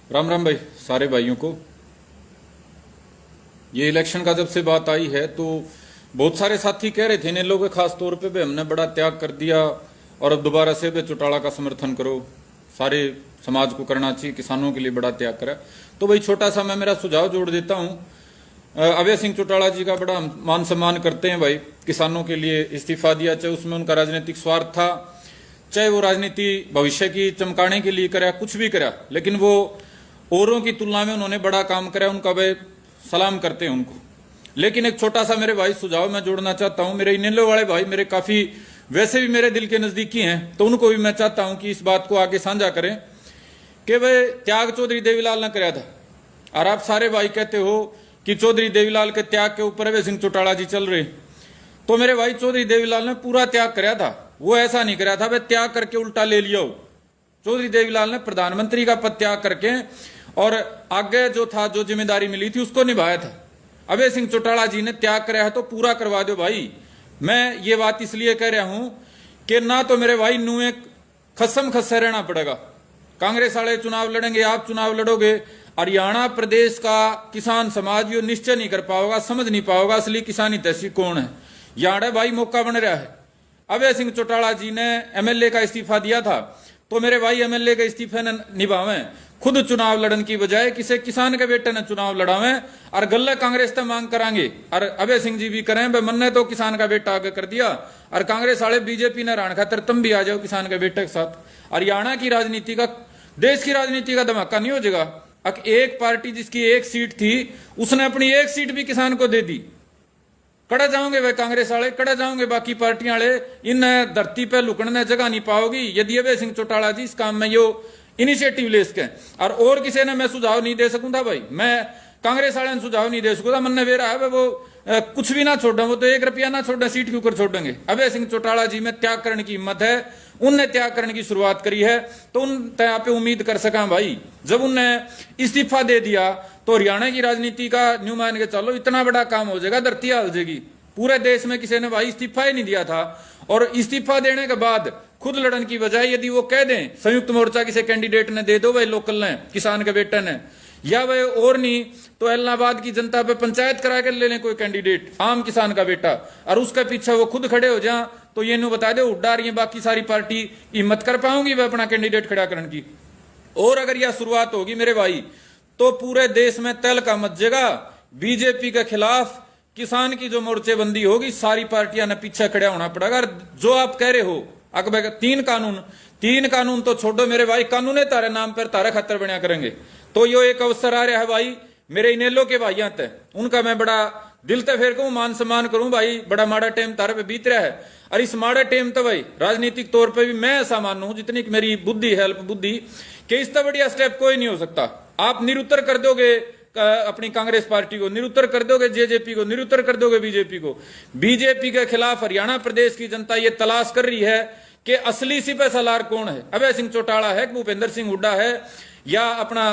राम राम भाई, सारे भाइयों को। ये इलेक्शन का जब से बात आई है तो बहुत सारे साथी कह रहे थे इन लोगों के खास तौर पे भी हमने बड़ा त्याग कर दिया और अब दोबारा से भी चौटाला का समर्थन करो, सारे समाज को करना चाहिए, किसानों के लिए बड़ा त्याग करा। तो भाई छोटा सा मैं मेरा सुझाव जोड़ देता हूँ। अभय सिंह चौटाला जी का बड़ा हम मान सम्मान करते हैं भाई। किसानों के लिए इस्तीफा दिया, चाहे उसमें उनका राजनीतिक स्वार्थ था, चाहे वो राजनीति भविष्य की चमकाने के लिए करा, कुछ भी करा, लेकिन वो औरों की तुलना में उन्होंने बड़ा काम करा, उनका भाई सलाम करते हैं उनको। लेकिन एक छोटा सा मेरे भाई सुझाव मैं जोड़ना चाहता हूं। मेरे इनेलो वाले भाई मेरे काफी वैसे भी मेरे दिल के नजदीकी हैं, तो उनको भी मैं चाहता हूं कि इस बात को आगे साझा करें कि वह त्याग चौधरी देवीलाल ने कराया था। और आप सारे भाई कहते हो कि चौधरी देवीलाल के त्याग के ऊपर अभय सिंह चौटाला जी चल रहे, तो मेरे भाई चौधरी देवीलाल ने पूरा त्याग कराया था। वो ऐसा नहीं कराया था वह त्याग करके उल्टा ले लिया हो। चौधरी देवीलाल ने प्रधानमंत्री का पद त्याग करके और आगे जो था, जो जिम्मेदारी मिली थी, उसको निभाया था। अभय सिंह चौटाला जी ने त्याग कराया है तो पूरा करवा दो भाई। मैं ये बात इसलिए कह रहा हूं कि ना तो मेरे भाई नू एक खसम खस्से रहना पड़ेगा। कांग्रेस वाले चुनाव लड़ेंगे, आप चुनाव लड़ोगे, हरियाणा प्रदेश का किसान समाज यो निश्चय नहीं कर पाओगा, समझ नहीं पाओगा असली किसानी तैसी कौन है। यहाँ भाई मौका बन रहा है। अभय सिंह चौटाला जी ने एमएलए का इस्तीफा दिया था, तो मेरे भाई एमएलए के इस्तीफे ने निभावें, खुद चुनाव लड़न की बजाय किसी किसान के बेटे ने चुनाव लड़ावें और गल्ले कांग्रेस से मांग करांगे। और अभय सिंह जी भी करें भाई, मन ने तो किसान का बेटा आगे कर दिया और कांग्रेस वाले बीजेपी ने राण खातर तुम भी आ जाओ किसान के बेटे के साथ। हरियाणा की राजनीति का, देश की राजनीति का धमाका नहीं हो जाएगा। एक पार्टी जिसकी एक सीट थी उसने अपनी एक सीट भी किसान को दे दी। कड़ा जाओगे वे कांग्रेस वाले, कड़ा जाओगे बाकी पार्टियां वाले, इन धरती पे लुकने जगह नहीं पाओगी यदि अभय सिंह चौटाला जी इस काम में यो इनिशिएटिव ले सके। और किसी ने मैं सुझाव नहीं दे सकूं था भाई, मैं कांग्रेस वाले ने सुझाव नहीं दे सकूं था। मन ने वेरा है वो कुछ भी ना छोड़े, वो तो 1 रुपया ना छोड़े, सीट के ऊपर छोड़ेंगे। अभय सिंह चौटाला जी में त्याग करने की हिम्मत है, उनने त्याग करने की शुरुआत करी है, तो उन यहाँ पे उम्मीद कर सका भाई। जब उनने इस्तीफा दे दिया तो हरियाणा की राजनीति का न्यू मान के चलो इतना बड़ा काम हो जाएगा, धरती हिल जाएगी। पूरे देश में किसी ने भाई इस्तीफा ही नहीं दिया था, और इस्तीफा देने के बाद खुद लड़न की बजाय यदि वो कह दें संयुक्त मोर्चा किसी कैंडिडेट ने दे दो भाई, लोकल ने, किसान के बेटे ने, या वह और नहीं तो इलाहाबाद की जनता पे पंचायत करा कर ले लें कोई कैंडिडेट आम किसान का बेटा, और उसके पीछे वो खुद खड़े हो जाए, तो ये नु बता दे उड्डा रही है बाकी सारी पार्टी हिम्मत कर पाऊंगी वह अपना कैंडिडेट खड़ा करने की। और अगर यह शुरुआत होगी मेरे भाई तो पूरे देश में तहलका मचेगा। बीजेपी के खिलाफ किसान की जो मोर्चेबंदी होगी, सारी पार्टियां ने पीछे खड़ा होना पड़ेगा। जो आप कह रहे हो अकबर 3 कानून तो छोड़ो मेरे भाई, कानून तारे नाम पर तारे खतर बना करेंगे। तो यो एक अवसर आ रहा है भाई मेरे इनेलो के भाइयों ते, उनका मैं बड़ा दिल ते फेर कहूं, मान सम्मान करूं भाई। बड़ा माड़ा टाइम तारे पे बीत रहा है, और इस माड़े टाइम तो भाई राजनीतिक तौर पे भी मैं ऐसा मानू जितनी मेरी बुद्धि हेल्प बुद्धि कि इससे बढ़िया स्टेप कोई नहीं हो सकता। आप निरुत्तर कर दोगे अपनी कांग्रेस पार्टी को, निरुत्तर कर दोगे जेजेपी को, निरुत्तर कर दोगे बीजेपी को। बीजेपी के खिलाफ हरियाणा प्रदेश की जनता ये तलाश कर रही है कि असली सिपह सलार कौन है, अभय सिंह चौटाला है, भूपेंद्र सिंह हुड्डा है, या अपना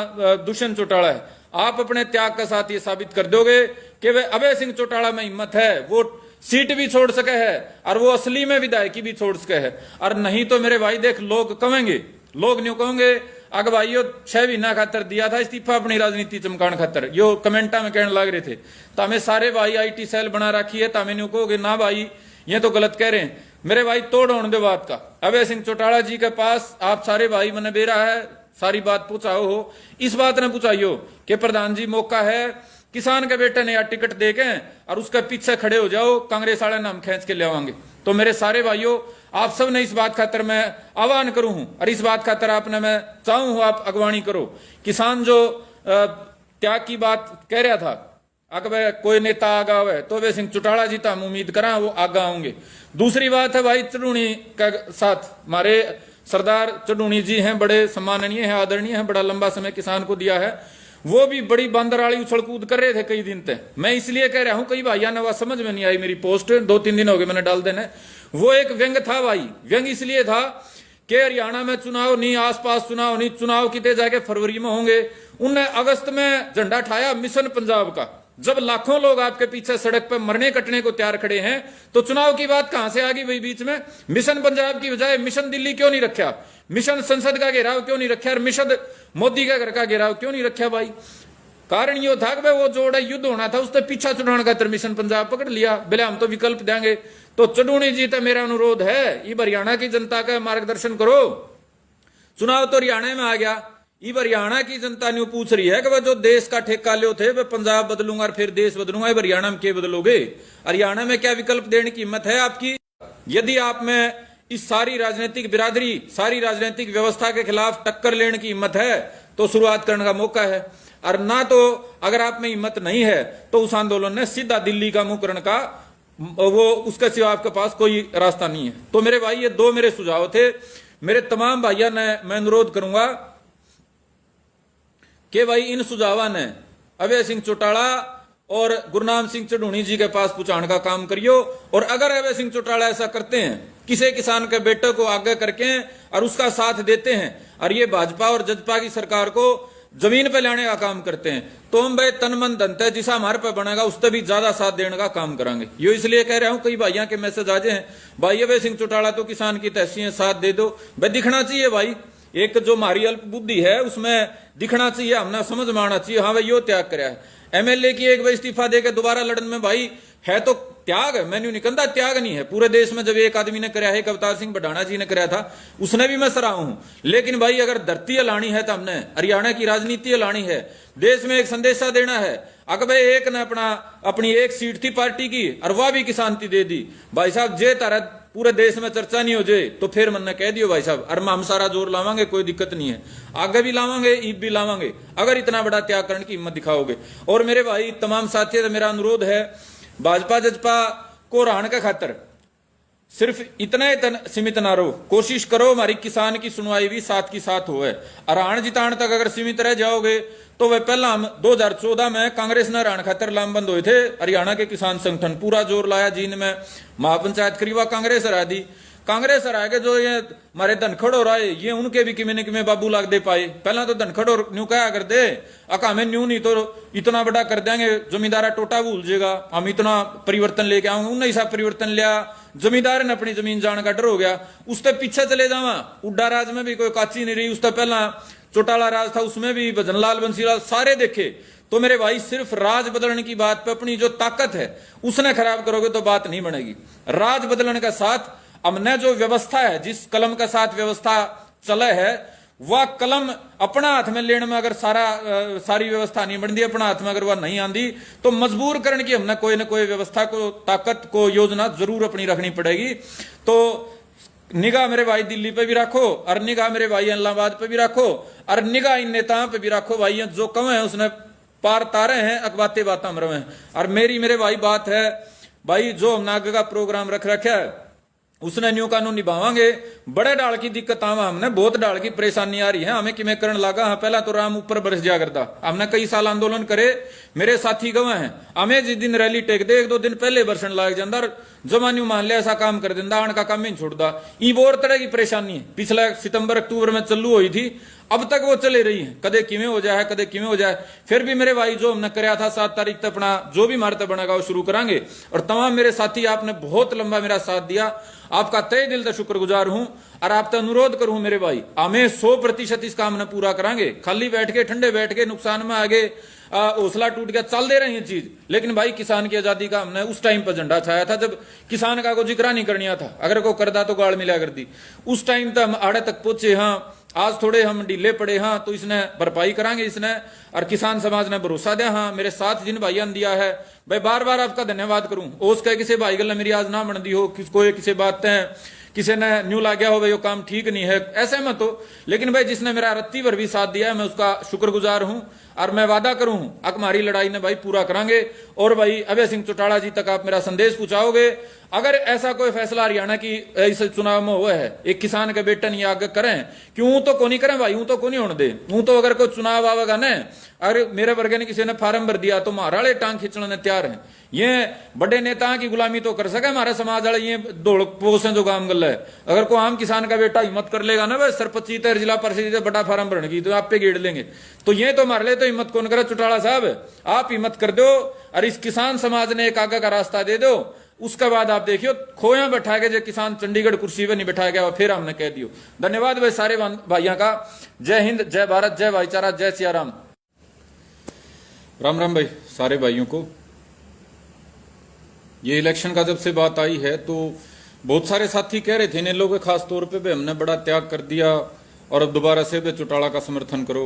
दुष्यंत चौटाला है। आप अपने त्याग के साथ ये साबित कर दोगे कि वे अभय सिंह चौटाला में हिम्मत है, वो सीट भी छोड़ सके है और वो असली में विधायकी भी छोड़ सके है। और नहीं तो मेरे भाई देख, लोग कहेंगे, लोग न्यू कहेंगे अग भाई यो 6 महीना खातर दिया था इस्तीफा अपनी राजनीति चमकान खातर, यो कमेंटा में कहने लग रहे थे। तो हमें सारे भाई आईटी सेल बना रखी है, तो हमें न्यू कहोगे ना भाई ये तो गलत कह रहे हैं। मेरे भाई तोड़ होने दो बात का। अभय सिंह चौटाला जी के पास आप सारे भाई मैंने बेरा है, सारी बात पूछाओ हो, इस बात ने पूछाइयो कि प्रधान जी मौका है किसान के बेटे ने या टिकट दे के और उसके पीछे खड़े हो जाओ, कांग्रेस वाले नाम खींच के ले आवांगे। तो मेरे सारे भाइयों आप सब ने इस बात खातर मैं आह्वान करूं हूं, और इस बात खातर आपने मैं चाहूं हूं आप अगवानी करो। किसान जो त्याग की बात कह रहा था, अगर कोई नेता आगा हुआ है तो अभय सिंह चौटाला जी तो हम उम्मीद करा वो आगा होंगे। दूसरी बात है भाई चढ़ूनी के साथ, हमारे सरदार चढ़ूनी जी हैं, बड़े सम्माननीय हैं, आदरणीय हैं, बड़ा लंबा समय किसान को दिया है। वो भी बड़ी बंदराली उछल कूद कर रहे थे कई दिन तक। मैं इसलिए कह रहा हूं, कई भाइयों ने वह समझ में नहीं आई मेरी पोस्ट, 2-3 दिन हो गए मैंने डाल देने। वो एक व्यंग था भाई, व्यंग इसलिए था कि हरियाणा में चुनाव नहीं, आसपास चुनाव नहीं, चुनाव कितने जाके फरवरी में होंगे। उनने अगस्त में झंडा उठाया मिशन पंजाब का, जब लाखों लोग आपके पीछे सड़क पर मरने कटने को तैयार खड़े हैं, तो चुनाव की बात कहां से आ गई भाई बीच में? मिशन पंजाब की बजाय मिशन दिल्ली क्यों नहीं रखा? मिशन संसद का घेराव क्यों नहीं रखा? और मिशन मोदी का घर का घेराव क्यों नहीं रखा भाई? कारण यो था कि भाई वो जोड़ा युद्ध होना था, उससे पीछा चढ़ाने का मिशन पंजाब पकड़ लिया। बोले हम तो विकल्प देंगे। तो चढ़ूनी जी तो मेरा अनुरोध है, ये हरियाणा की जनता का मार्गदर्शन करो। चुनाव तो हरियाणा में आ गया, ये हरियाणा की जनता न्यू पूछ रही है कि वह जो देश का ठेका लो थे वह पंजाब बदलूंगा और फिर देश बदलूंगा, हरियाणा में क्या बदलोगे? हरियाणा में क्या विकल्प देने की हिम्मत है आपकी? यदि आप में इस सारी राजनीतिक बिरादरी, सारी राजनीतिक व्यवस्था के खिलाफ टक्कर लेने की हिम्मत है तो शुरुआत करने का मौका है। और ना तो अगर आप में हिम्मत नहीं है तो उस आंदोलन ने सीधा दिल्ली का मुंह करने का, वो उसके सिवा आपके पास कोई रास्ता नहीं है। तो मेरे भाई ये दो मेरे सुझाव थे। मेरे तमाम भाइयों ने मैं अनुरोध करूंगा कि भाई इन सुझावों ने अभय सिंह चौटाला और गुरनाम सिंह चढ़ूनी जी के पास पहुंचाने का काम करियो। और अगर अभय सिंह चौटाला ऐसा करते हैं, किसी किसान के बेटे को आगे करके और उसका साथ देते हैं और ये भाजपा और जजपा की सरकार को जमीन पे लाने का काम करते हैं, तो हम भाई तन मन धन है जिसा हमारे पे बनेगा उससे भी ज्यादा साथ देने का काम करेंगे। यो इसलिए कह रहा हूं, कई भाइयों के मैसेज आ जाए भाई अभय सिंह चौटाला तो किसान की तहसील साथ दे दो। भाई दिखना चाहिए भाई, एक जो हमारी अल्प बुद्धि है उसमें दिखना चाहिए, हमने समझ में आना चाहिए हाँ भाई यो त्याग कराया है। एमएलए की एक बार इस्तीफा देकर दोबारा लड़न में भाई है तो त्याग है, मैंने निकलता त्याग नहीं है। पूरे देश में जब एक आदमी ने कराया है, अवतार सिंह बढ़ाना जी ने कराया था, उसने भी मैं सराहा हूं। लेकिन भाई अगर धरती लानी है तो हमने हरियाणा की राजनीति लानी है, देश में एक संदेशा देना है। अगर भाई एक ने अपनी एक सीट थी पार्टी की और वह भी किसान की दे दी, भाई साहब जे तारा पूरे देश में चर्चा नहीं हो जाए तो फिर मन ने कह दियो भाई साहब अरे हम सारा जोर लावांगे, कोई दिक्कत नहीं है, आगे भी लावांगे ईद भी लावांगे, अगर इतना बड़ा त्याग करने की हिम्मत दिखाओगे। और मेरे भाई तमाम साथियों से मेरा अनुरोध है, भाजपा जजपा को हराने का खातर सिर्फ इतना ही सीमित ना रहो, कोशिश करो हमारी किसान की सुनवाई भी साथ की साथ हो। हरान जितान तक अगर सीमित रह जाओगे तो वह पहला हम 2014 में कांग्रेस ने हरान खातर लामबंद हुए थे। हरियाणा के किसान संगठन पूरा जोर लाया, जींद में महापंचायत करीबा कांग्रेस हरा दी। कांग्रेस हरा के जो ये हमारे धनखड़ हो रहा है, ये उनके भी किमें न किमें बाबू लाग दे पाए। पहला तो धनखड़ और न्यू कहा कर दे अका हमें न्यू नहीं तो इतना बड़ा कर देंगे, जमींदारा टोटा भूल जाएगा, हम इतना परिवर्तन लेके आऊंगे। उन्हें हिसाब परिवर्तन लिया, जमींदार ने अपनी जमीन जाने का डर हो गया, उससे पीछे चले जावा। उड्डा राज में भी कोई काची नहीं रही, उससे पहला चौटाला राज था उसमें भी भजनलाल बंसीलाल सारे देखे। तो मेरे भाई सिर्फ राज बदलने की बात पे अपनी जो ताकत है उसने खराब करोगे तो बात नहीं बनेगी। राज बदलने का साथ हमने जो व्यवस्था है, जिस कलम का साथ व्यवस्था चले है, वह कलम अपना हाथ में लेने में अगर सारी व्यवस्था नहीं बनती, अपना हाथ में अगर वह नहीं आती तो मजबूर करने की हमने कोई ना कोई व्यवस्था को, ताकत को, योजना जरूर अपनी रखनी पड़ेगी। तो निगाह मेरे भाई दिल्ली पे भी रखो और निगाह मेरे भाई इलाहाबाद पे भी रखो और निगाह इन नेताओं पे भी रखो। भाई जो कमे हैं उसने पार तारे हैं, अकबाते बात हम रहे हैं। और मेरे भाई बात है भाई, जो हमने आगे का प्रोग्राम रख रखा है उसने न्यू कानून निभावांगे। बड़े डाल की दिक्कत आवा, हमने बहुत डाल की परेशानी आ रही है, हमें किमें करण लगा। हाँ पहला तो राम ऊपर बरस जा करता, हमने कई साल आंदोलन करे, मेरे साथी गवाह हैं, हमें जिस दिन रैली टेक दे 1-2 दिन पहले बरसन लाग जाता, जमा न्यू मान लिया ऐसा काम कर देता, आने का काम ही छोड़ता। ई बोर तरह की परेशानी है, पिछला सितंबर अक्टूबर में चालू हुई थी, अब तक वो चले रही है, कदे किमें हो जाए कदे किमें हो जाए। फिर भी मेरे भाई जो हमने कराया था 7 तारीख तक अपना जो भी मारते बनेगा वो शुरू करांगे। और तमाम मेरे साथी आपने बहुत लंबा मेरा साथ दिया, आपका तय दिल से शुक्रगुजार हूं। और आपसे अनुरोध करूं मेरे भाई, हमें 100% इस काम ने पूरा करांगे। खाली बैठ के ठंडे बैठ के नुकसान में आगे हौसला टूट गया, चल दे रही है चीज। लेकिन भाई किसान की आजादी का हमने उस टाइम पर झंडा छाया था जब किसान का को जिक्र नहीं करनिया था, अगर को करदा तो गाड़ मिला कर दी। उस टाइम तक हम आड़े तक पहुंचे। हाँ आज थोड़े हम ढीले पड़े, हाँ तो इसने भरपाई करांगे इसने। और किसान समाज ने भरोसा दिया, हाँ मेरे साथ जिन भाइयों ने दिया है भाई बार बार आपका धन्यवाद करूं। ओस कह किसी भाई गल मेरी आज ना बनती हो, किसको किसी बात है किसी ने न्यू ला गया हो भाई वो काम ठीक नहीं है, ऐसे मत हो। लेकिन भाई जिसने मेरा रत्ती भर भी साथ दिया है मैं उसका शुक्रगुजार हूं। और मैं वादा करूं अब हमारी लड़ाई ने भाई पूरा करांगे। और भाई अभय सिंह चौटाला जी तक आप मेरा संदेश पहुंचाओगे, अगर ऐसा कोई फैसला हरियाणा की इस चुनाव में हुआ है, एक किसान के बेटे नहीं आगे करें, क्यों तो को नहीं करें भाई, यूं तो को नहीं होने दे। यूं तो अगर कोई चुनाव आवेगा न, अरे मेरे वर्गे ने किसी ने फार्म भर दिया तो महाराले टांग खींचने तैयार है। ये बड़े नेता की गुलामी तो कर सके हमारे समाज वाले, ये दौड़ पोस जो काम कर है। अगर कोई आम किसान का बेटा हिम्मत कर लेगा ना, बस सरपंची तर जिला परिषद बड़ा फार्म भरने की, तो आप पे गेड़ लेंगे। तो ये तो मार ले, तो हिम्मत कौन करे? चौटाला साहब आप हिम्मत कर दो और इस किसान समाज ने एक आगे का रास्ता दे दो। उसके बाद आप देखियो खोया बैठा के जो किसान चंडीगढ़ कुर्सी पे नहीं बैठाया गया, फिर हमने कह दियो। धन्यवाद भाई सारे भाइयों का। जय हिंद, जय भारत, जय भाईचारा, जय सिया राम। राम राम भाई सारे भाइयों को। ये इलेक्शन का जब से बात आई है तो बहुत सारे साथी कह रहे थे इन लोगों के खास तौर पे भी हमने बड़ा त्याग कर दिया और अब दोबारा से भी चौटाला का समर्थन करो,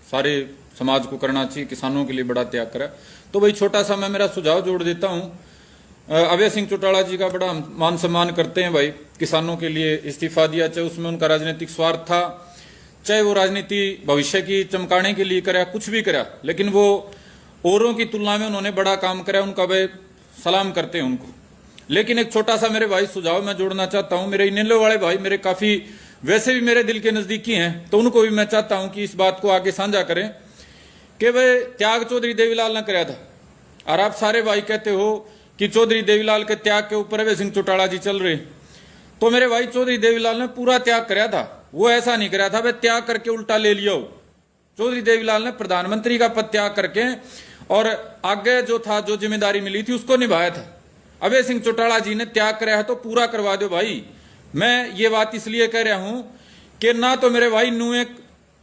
सारे समाज को करना चाहिए, किसानों के लिए बड़ा त्याग करा। तो भाई छोटा सा मैं मेरा सुझाव जोड़ देता हूँ। अभय सिंह चौटाला जी का बड़ा मान सम्मान करते हैं भाई, किसानों के लिए इस्तीफा दिया, चाहे उसमें उनका राजनीतिक स्वार्थ था, चाहे वो राजनीति भविष्य की चमकाने के लिए करा, कुछ भी करा, लेकिन वो औरों की तुलना में उन्होंने बड़ा काम करा, उनका भाई सलाम करते हैं उनको। लेकिन एक छोटा सा मेरे भाई सुझाव मैं जोड़ना चाहता हूं। मेरे इनेलो वाले भाई मेरे काफी वैसे भी मेरे दिल के नजदीकी हैं, तो उनको भी मैं चाहता हूं कि इस बात को आगे साझा करें कि भाई त्याग चौधरी देवीलाल ने कराया था, और आप सारे भाई कहते हो कि चौधरी देवीलाल के त्याग के ऊपर अभय सिंह चौटाला जी चल रहे। तो मेरे भाई चौधरी देवीलाल ने पूरा त्याग कराया था, वो ऐसा नहीं कराया था भाई त्याग करके उल्टा ले लिया हो। चौधरी देवीलाल ने प्रधानमंत्री का पद त्याग करके और आगे जो था, जो जिम्मेदारी मिली थी उसको निभाया था। अभय सिंह चौटाला जी ने त्याग कराया है तो पूरा करवा दो भाई। मैं ये बात इसलिए कह रहा हूं कि ना तो मेरे भाई नू एक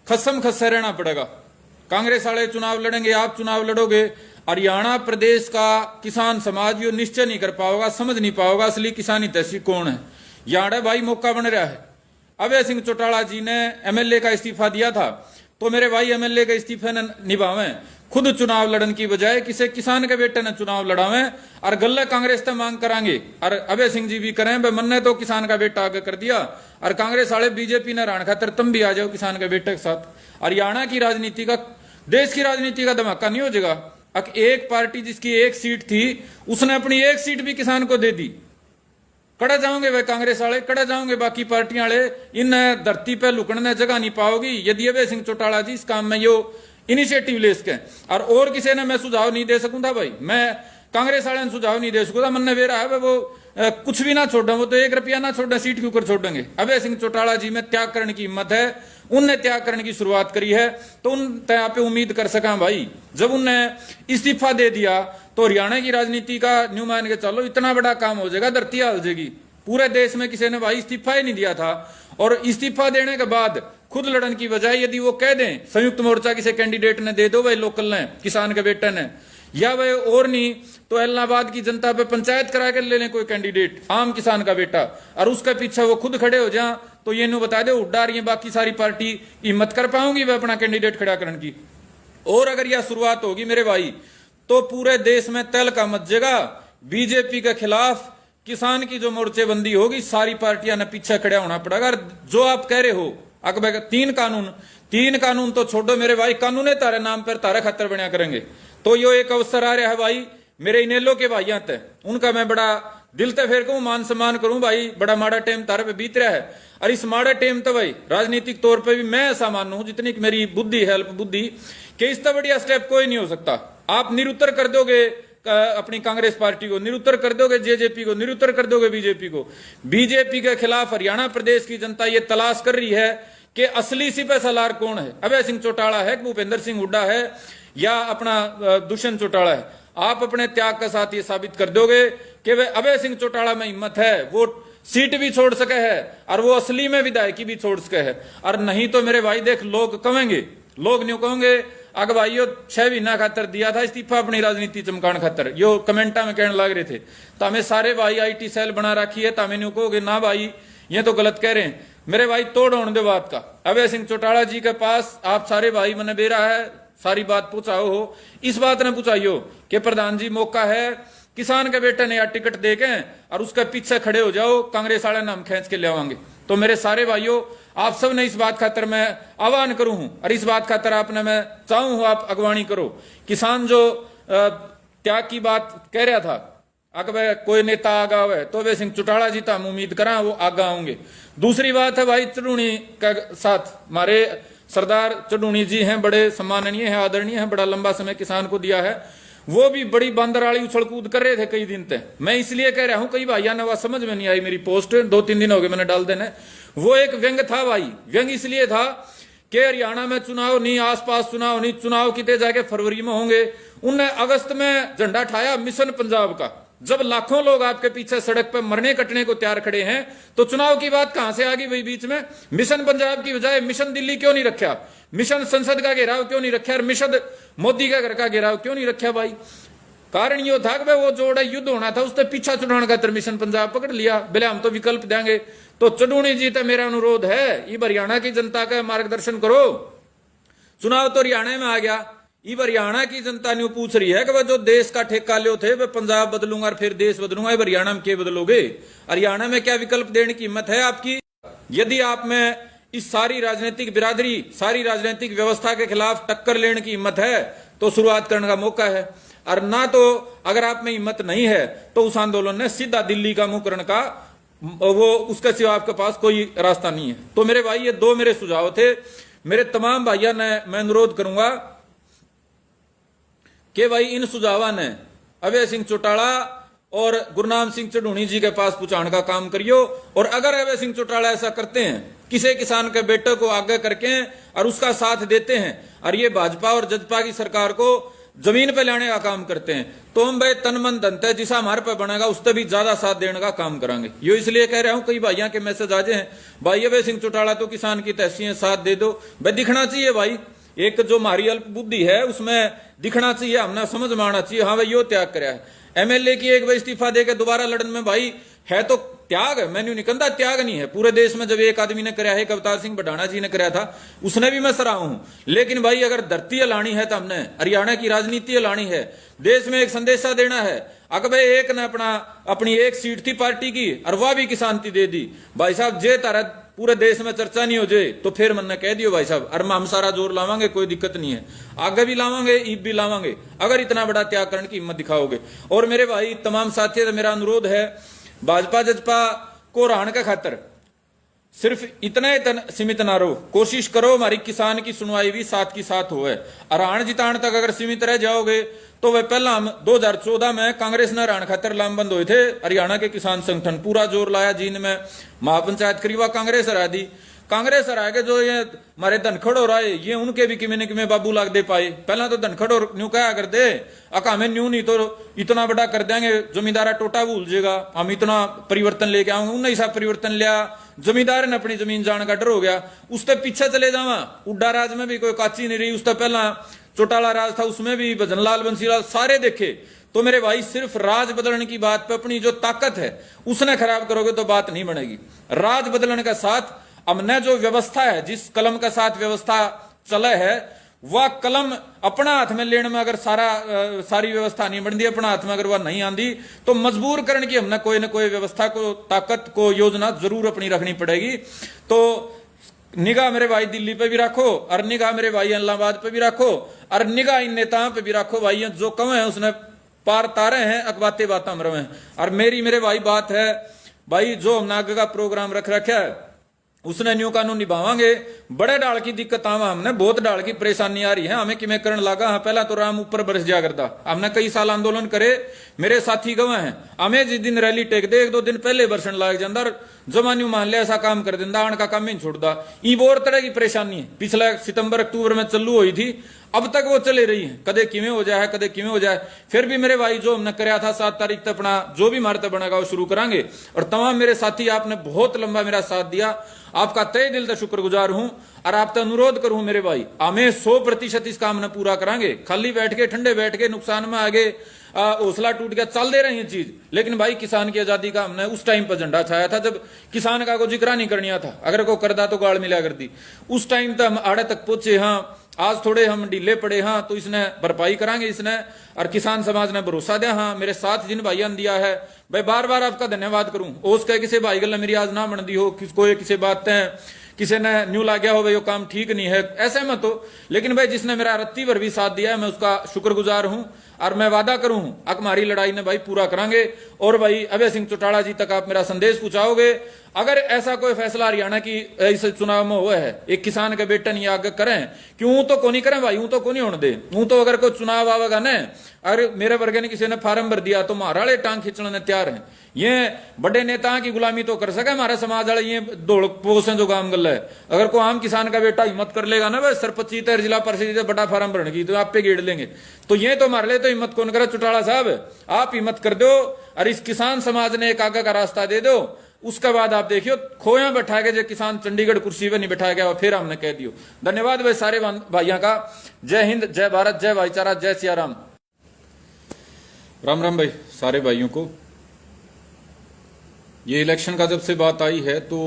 खसम खस्से रहना पड़ेगा। कांग्रेस वाले चुनाव लड़ेंगे, आप चुनाव लड़ोगे, हरियाणा प्रदेश का किसान समाज यो निश्चय नहीं कर पाओगा, समझ नहीं पाओगा असली किसानी तैसी कौन है। यहाँ भाई मौका बन रहा है। अभय सिंह चौटाला जी ने एमएलए का इस्तीफा दिया था, तो मेरे भाई एमएलए के इस्तीफे न निभावें, खुद चुनाव लड़न की बजाय किसी किसान के बेटे ने चुनाव लड़ावें और गल्ले कांग्रेस से मांग करांगे। और अभय सिंह जी भी करें भाई, मन ने तो किसान का बेटा आगे कर दिया, और कांग्रेस वाले बीजेपी ने राण खातर तुम भी आ जाओ किसान के बेटे के साथ। हरियाणा की राजनीति का, देश की राजनीति का धमाका नहीं हो जाएगा। एक पार्टी जिसकी एक सीट थी उसने अपनी एक सीट भी किसान को दे दी। कड़ा जाओगे वे कांग्रेस वाले, कड़ा जाओगे बाकी पार्टियां वाले, इन धरती पे लुकने जगह नहीं पाओगी यदि अभय सिंह चौटाला जी इस काम में यो इनिशिएटिव ले सके। और किसी ने मैं सुझाव नहीं दे सकूं था भाई, मैं कांग्रेस वाले ने सुझाव नहीं दे सकूंगा। मन ने वे रहा है वो कुछ भी ना छोड़े, वो तो 1 रुपया ना छोड़े, सीट के ऊपर छोड़ेंगे। अभय सिंह चौटाला जी में त्याग करने की हिम्मत है, उनने त्याग करने की शुरुआत करी है, तो उन यहाँ पे उम्मीद कर सका भाई। जब उनने इस्तीफा दे दिया तो हरियाणा की राजनीति का न्यू मान के चलो इतना बड़ा काम हो जाएगा, धरती हिल जाएगी। पूरे देश में किसी ने भाई इस्तीफा ही नहीं दिया था, और इस्तीफा देने के बाद खुद लड़न की बजाय यदि वो कह दें संयुक्त मोर्चा किसी कैंडिडेट ने दे दो भाई, लोकल ने, किसान के बेटे ने, या भाई और नहीं तो इलाहाबाद की जनता पे पंचायत करा कर ले लें कोई कैंडिडेट आम किसान का बेटा, और उसके पीछे वो खुद खड़े हो जाए, तो ये नु बता दे उड्डा रही है बाकी सारी पार्टी हिम्मत कर पाऊंगी वह अपना कैंडिडेट खड़ा करने की। और अगर यह शुरुआत होगी मेरे भाई तो पूरे देश में तहलका मच जाएगा। बीजेपी के खिलाफ किसान की जो मोर्चेबंदी होगी, सारी पार्टियां ने पीछे खड़ा होना पड़ेगा। जो आप कह रहे हो अकबर 3 कानून तो छोड़ो मेरे भाई, कानून तारे नाम पर तारे खतर बना करेंगे। तो यो एक अवसर आ रहा है भाई मेरे इनेलो के भाइयों ते, उनका मैं बड़ा दिल ते फेर कहूं, मान सम्मान करूं भाई। बड़ा माड़ा टाइम तारे पे बीत रहा है, और इस माड़े टाइम तो भाई राजनीतिक तौर पे भी मैं ऐसा मानू जितनी मेरी बुद्धि हेल्प बुद्धि कि इससे बढ़िया स्टेप कोई नहीं हो सकता। आप निरुत्तर कर दोगे अपनी कांग्रेस पार्टी को, निरुत्तर कर दोगे जेजेपी को, निरुत्तर कर दोगे बीजेपी को। बीजेपी के खिलाफ हरियाणा प्रदेश की जनता ये तलाश कर रही है कि असली सिपह सलार कौन है, अभय सिंह चौटाला है, भूपेंद्र सिंह हुड्डा है, या अपना दुष्यंत चौटाला है। आप अपने त्याग के साथ ये साबित कर दोगे कि वे अभय सिंह चौटाला में हिम्मत है, वो सीट भी छोड़ सके है और वो असली में विधायकी भी छोड़ सके है। और नहीं तो मेरे भाई देख लोग कहेंगे, लोग न्यू कहेंगे अग भाई यो 6 महीना खातर दिया था इस्तीफा अपनी राजनीति चमकान खातर, यो कमेंटा में कहने लग रहे थे। तो हमें सारे भाई आईटी सेल बना रखी है, तो हमें न्यू कहोगे ना भाई ये तो गलत कह रहे हैं। मेरे भाई तोड़ होने दो बात का। अभय सिंह चौटाला जी के पास आप सारे भाई मैंने बेरा है, सारी बात पूछाओ हो, इस बात ने पूछाइयो कि प्रधान जी मौका है किसान के बेटे ने या टिकट दे के और उसके पीछे खड़े हो जाओ, कांग्रेस वाले नाम खींच के ले आवांगे। तो मेरे सारे भाइयों आप सब ने इस बात खातर मैं आह्वान करूं हूं, और इस बात खातर आपने मैं चाहूं हूं आप अगवानी करो। किसान जो त्याग की बात कह रहा था, अगर कोई नेता आगा हुआ है तो अभय सिंह चौटाला जी तो हम उम्मीद करा वो आगा होंगे। दूसरी बात है भाई चढ़ूनी का साथ, हमारे सरदार चढ़ूनी जी हैं, बड़े सम्माननीय हैं, आदरणीय हैं, बड़ा लंबा समय किसान को दिया है। वो भी बड़ी बांदरवाली उछल कूद कर रहे थे कई दिन तक। मैं इसलिए कह रहा हूं, कई भाइयों ने वह समझ में नहीं आई मेरी पोस्ट, 2-3 दिन हो गए मैंने डाल देने। वो एक व्यंग था भाई, व्यंग इसलिए था कि हरियाणा में चुनाव नहीं, आसपास चुनाव नहीं, चुनाव कितने जाके फरवरी में होंगे। उनने अगस्त में झंडा उठाया मिशन पंजाब का। जब लाखों लोग आपके पीछे सड़क पर मरने कटने को तैयार खड़े हैं, तो चुनाव की बात कहां से आ गई भाई बीच में? मिशन पंजाब की बजाय मिशन दिल्ली क्यों नहीं रखा? मिशन संसद का घेराव क्यों नहीं रखा? और मिशन मोदी का घर का घेराव क्यों नहीं रखा भाई? कारण यो था कि वो जोड़ा युद्ध होना था, उससे पीछा छुड़ाने का मिशन पंजाब पकड़ लिया। बोले हम तो विकल्प देंगे। तो चडूणी जी, तो मेरा अनुरोध है, ये हरियाणा की जनता का मार्गदर्शन करो। चुनाव तो हरियाणा में आ गया, ये हरियाणा की जनता ने पूछ रही है कि वह जो देश का ठेका लो थे, वह पंजाब बदलूंगा और फिर देश बदलूंगा, ये हरियाणा में क्या बदलोगे? हरियाणा में क्या विकल्प देने की हिम्मत है आपकी? यदि आप में इस सारी राजनीतिक बिरादरी, सारी राजनीतिक व्यवस्था के खिलाफ टक्कर लेने की हिम्मत है, तो शुरुआत करने का मौका है। और ना तो अगर आप में हिम्मत नहीं है, तो उस आंदोलन ने सीधा दिल्ली का मुंह करने का, वो उसके सिवा आपके पास कोई रास्ता नहीं है। तो मेरे भाई, ये 2 मेरे सुझाव थे। मेरे तमाम भाइयों ने मैं अनुरोध करूंगा कि भाई इन सुझावों ने अभय सिंह चौटाला और गुरनाम सिंह चढ़ूणी जी के पास पहुंचाने का काम करियो। और अगर अभय सिंह चौटाला ऐसा करते हैं, किसी किसान के बेटे को आगे करके और उसका साथ देते हैं, और ये भाजपा और जजपा की सरकार को जमीन पे लाने का काम करते हैं, तो हम भाई तन मन धन है जिसा हमारे पे बनेगा उससे भी ज्यादा साथ देने का काम करेंगे। यो इसलिए कह रहा हूं, कई भाइयों के मैसेज आ जाए हैं, भाई अभय सिंह चौटाला तो किसान की तहसील साथ दे दो। भाई दिखना चाहिए भाई, एक जो हमारी अल्प बुद्धि है उसमें दिखना चाहिए, हमने समझ में आना चाहिए, हाँ भाई यो त्याग कराया है। एमएलए की एक बार इस्तीफा देकर दोबारा लड़न में भाई है तो त्याग है, मैंने निकंदा त्याग नहीं है। पूरे देश में जब एक आदमी ने कराया है, अवतार सिंह बढ़ाना जी ने कराया था, उसने भी मैं सराहा हूं। लेकिन भाई अगर धरती लानी है तो हमने हरियाणा की राजनीति लानी है, देश में एक संदेशा देना है। अगर भाई एक ने अपनी एक सीट थी पार्टी की और वह भी किसान की दे दी, भाई साहब जे तारा पूरे देश में चर्चा नहीं हो जाए तो फिर मैंने कह दियो भाई साहब, अरे हम सारा जोर लावांगे, कोई दिक्कत नहीं है, आगे भी लावांगे, ईब भी लावांगे, अगर इतना बड़ा त्याग करने की हिम्मत दिखाओगे। और मेरे भाई तमाम साथियों से मेरा अनुरोध है, भाजपा जजपा को हराने का खातर सिर्फ इतना ही सीमित ना रहो, कोशिश करो हमारी किसान की सुनवाई भी साथ की साथ हो। हरान जितान तक अगर सीमित रह जाओगे तो वह पहला हम 2014 में कांग्रेस ने हरान खातर लामबंद हुए थे। हरियाणा के किसान संगठन पूरा जोर लाया, जींद में महापंचायत करीबा कांग्रेस हरा दी। कांग्रेस हरा के जो ये हमारे धनखड़ हो रहा है, ये उनके भी किमें किमें बाबू लाग दे पाए। पहला तो धनखड़ और न्यू कहा कर दे, अका हमें न्यू नहीं तो इतना बड़ा कर देंगे, जमींदारा टोटा भूल जाएगा, हम इतना परिवर्तन लेके आऊंगे। उन्हें हिसाब परिवर्तन लिया, जमींदार ने अपनी जमीन जाने का डर हो गया, उससे पीछे चले जावा। उड्डा राज में भी कोई काची नहीं रही, उससे पहला चौटाला राज था, उसमें भी भजनलाल बंसीलाल सारे देखे। तो मेरे भाई सिर्फ राज बदलने की बात पे अपनी जो ताकत है उसने खराब करोगे तो बात नहीं बनेगी। राज बदलने के साथ हमने जो व्यवस्था है, जिस कलम के साथ व्यवस्था चले है, वह कलम अपना हाथ में लेने में अगर सारी व्यवस्था नहीं बनती, अपना हाथ में अगर वह नहीं आंदी, तो मजबूर करने की हमने कोई ना कोई व्यवस्था को, ताकत को, योजना जरूर अपनी रखनी पड़ेगी। तो निगाह मेरे भाई दिल्ली पे भी रखो, और निगाह मेरे भाई इलाहाबाद पे भी रखो, और निगाह इन नेताओं पे भी रखो। भाई जो कम है उसने पार तारे हैं, अकबाते बात हम रहे हैं। और मेरे भाई बात है भाई, जो हमने आगे का प्रोग्राम रख रखा है उसने न्यू कानून निभावांगे। बड़े डाल की दिक्कत आवा, हमने बहुत डाल की परेशानी आ रही है, हमें किमें करण लगा। हाँ, पहला तो राम ऊपर बरस जा करता, हमने कई साल आंदोलन करे, मेरे साथी गवाह हैं, हमें जिस दिन रैली टेक दे 1-2 दिन पहले बरसन लाग जाता, जमा न्यू मान लिया ऐसा काम कर देता, आने का काम ही छोड़ता। ई और तरह की परेशानी है, पिछले सितंबर अक्टूबर में चालू हुई थी, अब तक वो चले रही है, कदे किमें हो जाए, कदे किमें हो जाए। फिर भी मेरे भाई जो हमने कराया था 7 तारीख तक अपना जो भी मारते बनेगा वो शुरू करांगे। और तमाम मेरे साथी, आपने बहुत लंबा मेरा साथ दिया, आपका तय दिल से शुक्रगुजार हूं। और आपसे अनुरोध करूं मेरे भाई, हमें 100% इस काम ने पूरा करांगे। खाली बैठ के, ठंडे बैठ के, नुकसान में आगे हौसला टूट गया, चल दे रही है चीज। लेकिन भाई किसान की आजादी का हमने उस टाइम पर झंडा छाया था जब किसान का को जिक्र नहीं करनिया था, अगर को करदा तो गाड़ मिला करती। उस टाइम तक हम आड़े तक पहुंचे। हाँ, आज थोड़े हम ढीले पड़े, हाँ, तो इसने भरपाई करांगे इसने। और किसान समाज ने भरोसा दिया, हाँ, मेरे साथ जिन भाइयों ने दिया है, भाई बार बार आपका धन्यवाद करूं। ओस कह किसी भाई गल मेरी आज ना बनती हो, किसको किसी बात है, किसी ने न्यू ला गया हो भाई वो काम ठीक नहीं है, ऐसे मत हो। लेकिन भाई जिसने मेरा रत्ती भर भी साथ दिया है, मैं उसका शुक्रगुजार हूं। और मैं वादा करूं हमारी लड़ाई ने भाई पूरा करांगे। और भाई अभय सिंह चौटाला जी तक आप मेरा संदेश पहुंचाओगे। अगर ऐसा कोई फैसला हरियाणा की इस चुनाव में हुआ है, एक किसान के बेटे नहीं आगे करें, क्यों तो को नहीं करें भाई, यूं तो को नहीं होने दे। यूं तो अगर कोई चुनाव आवेगा ना, अगर मेरे वर्ग ने किसी ने फार्म भर दिया तो हमारा वाले टांग खींचने ने तैयार है। ये बड़े नेता की गुलामी तो कर सके हमारे समाज वाले, ये दौड़ पोस है जो काम गल है। अगर कोई आम किसान का बेटा हिम्मत कर लेगा ना भाई सरपंची तर जिला परिषद बड़ा फार्म भरने की, तो आप पे गेड़ लेंगे। तो ये तो हमारे लिए तो हिम्मत कौन करे? चौटाला साहब आप हिम्मत कर दो और इस किसान समाज ने एक आगे का रास्ता दे दो। उसके बाद आप देखियो खोया बैठा के जो किसान चंडीगढ़ कुर्सी पे नहीं बैठाया गया, फिर हमने कह दियो। धन्यवाद भाई सारे भाइयों का। जय हिंद, जय भारत, जय भाईचारा, जय सिया राम। राम राम भाई सारे भाइयों को। ये इलेक्शन का जब से बात आई है तो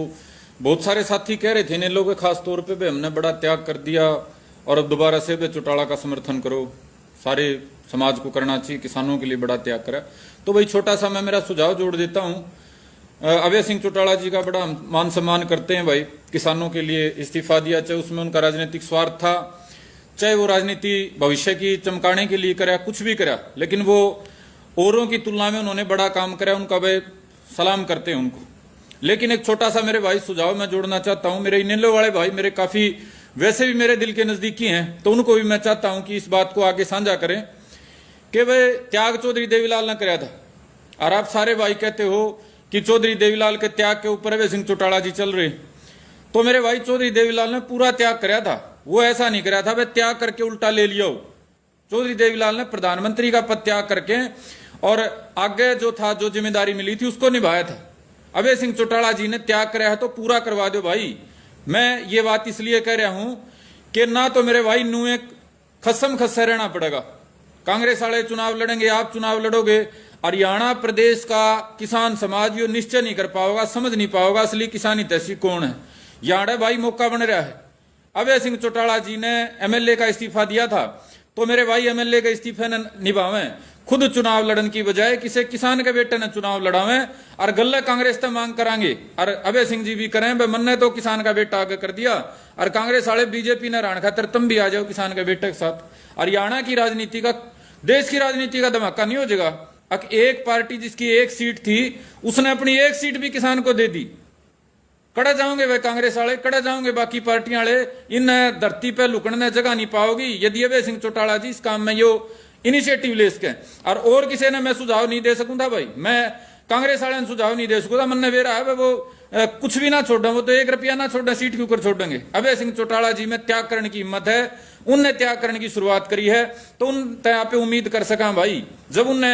बहुत सारे साथी कह रहे थे इन लोगों के खास तौर पे भी हमने बड़ा त्याग कर दिया और अब दोबारा से भी चौटाला का समर्थन करो, सारे समाज को करना चाहिए, किसानों के लिए बड़ा त्याग करा। तो भाई छोटा सा मैं मेरा सुझाव जोड़ देता हूँ। अभय सिंह चौटाला जी का बड़ा मान सम्मान करते हैं भाई, किसानों के लिए इस्तीफा दिया, चाहे उसमें उनका राजनीतिक स्वार्थ था, चाहे वो राजनीति भविष्य की चमकाने के लिए करा, कुछ भी करा, लेकिन वो औरों की तुलना में उन्होंने बड़ा काम करा, उनका भाई सलाम करते हैं उनको। लेकिन एक छोटा सा मेरे भाई सुझाव मैं जोड़ना चाहता हूं। मेरे इनेलो वाले भाई मेरे काफी वैसे भी मेरे दिल के नजदीकी हैं, तो उनको भी मैं चाहता हूं कि इस बात को आगे साझा करें कि वह त्याग चौधरी देवीलाल ने कराया था। और आप सारे भाई कहते हो कि चौधरी देवीलाल के त्याग के ऊपर अभय सिंह चौटाला जी चल रहे, तो मेरे भाई चौधरी देवीलाल ने पूरा त्याग कराया था। वो ऐसा नहीं कराया था वह त्याग करके उल्टा ले लिया हो। चौधरी देवीलाल ने प्रधानमंत्री का पद त्याग करके और आगे जो था, जो जिम्मेदारी मिली थी उसको निभाया था। अभय सिंह चौटाला जी ने त्याग कराया है तो पूरा करवा दो भाई। मैं ये बात इसलिए कह रहा हूं कि ना तो मेरे भाई नू एक खसम खस्से रहना पड़ेगा। कांग्रेस वाले चुनाव लड़ेंगे, आप चुनाव लड़ोगे, हरियाणा प्रदेश का किसान समाज यो निश्चय नहीं कर पाओगा, समझ नहीं पाओगा असली किसानी तैसी कौन है। यहाँ भाई मौका बन रहा है। अभय सिंह चौटाला जी ने एमएलए का इस्तीफा दिया था, तो मेरे भाई एमएलए के इस्तीफे ने निभावें, खुद चुनाव लड़ने की बजाय किसी किसान के बेटे ने चुनाव लड़ावें और गल्ले कांग्रेस से मांग करांगे। और अभय सिंह जी भी करें, मन ने तो किसान का बेटा आगे कर दिया और कांग्रेस वाले बीजेपी ने राण खातर तुम भी आ जाओ किसान के बेटे के साथ। हरियाणा की राजनीति का, देश की राजनीति का धमाका नहीं हो जाएगा। एक पार्टी जिसकी एक सीट थी उसने अपनी एक सीट भी किसान को दे दी। कड़ा जाओगे वे कांग्रेस वाले, कड़ा जाओगे बाकी पार्टियां वाले, इन धरती पे लुकने जगह नहीं पाओगी यदि अभय सिंह चौटाला जी इस काम में यो इनिशिएटिव ले सके। और किसी ने मैं सुझाव नहीं दे सकूं था भाई, मैं कांग्रेस वाले ने सुझाव नहीं दे सकूंगा। मन ने वे रहा है वो कुछ भी ना छोड़े, वो तो 1 रुपया ना छोड़े, सीट के ऊपर छोड़ेंगे। अभय सिंह चौटाला जी में त्याग करने की हिम्मत है, उनने त्याग करने की शुरुआत करी है, तो उन यहाँ पे उम्मीद कर सका भाई। जब उनने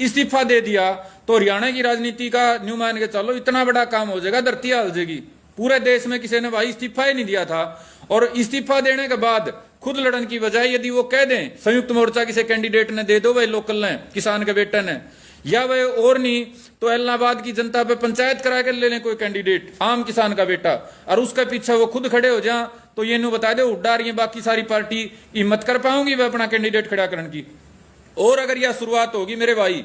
इस्तीफा दे दिया तो हरियाणा की राजनीति का न्यू मान के चलो इतना बड़ा काम हो जाएगा, धरती हिल जाएगी। पूरे देश में किसी ने भाई इस्तीफा ही नहीं दिया था, और इस्तीफा देने के बाद खुद लड़ने की बजाय यदि वो कह दें संयुक्त मोर्चा किसी कैंडिडेट ने दे दो भाई, लोकल ने, किसान के बेटे ने, या भाई और नहीं तो इलाहाबाद की जनता पे पंचायत करा कर ले लें कोई कैंडिडेट आम किसान का बेटा, और उसके पीछे वो खुद खड़े हो जाए, तो ये नु बता दे उड्डा रही है बाकी सारी पार्टी हिम्मत कर पाऊंगी वह अपना कैंडिडेट खड़ा करने की। और अगर यह शुरुआत होगी मेरे भाई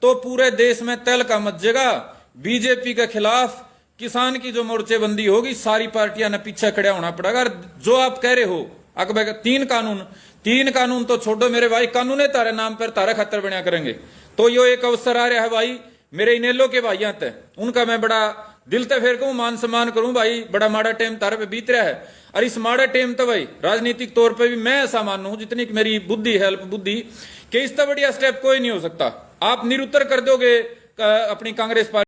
तो पूरे देश में तहलका मच जाएगा। बीजेपी के खिलाफ किसान की जो मोर्चेबंदी होगी, सारी पार्टियां ने पीछे खड़ा होना पड़ेगा। जो आप कह रहे हो अकबर 3 कानून तो छोड़ो मेरे भाई, कानून तारे नाम पर तारा खतर बना करेंगे। तो यो एक अवसर आ रहा है भाई मेरे इनेलो के भाइयों ते, उनका मैं बड़ा दिल ते फेर कहूं, मान सम्मान करूं भाई। बड़ा माड़ा टाइम तारे पे बीत रहा है, और इस माड़ा टाइम तो भाई राजनीतिक तौर पे भी मैं ऐसा मानू जितनी मेरी बुद्धि हेल्प बुद्धि कि इससे बढ़िया स्टेप कोई नहीं हो सकता। आप निरुत्तर कर दोगे अपनी कांग्रेस पार्टी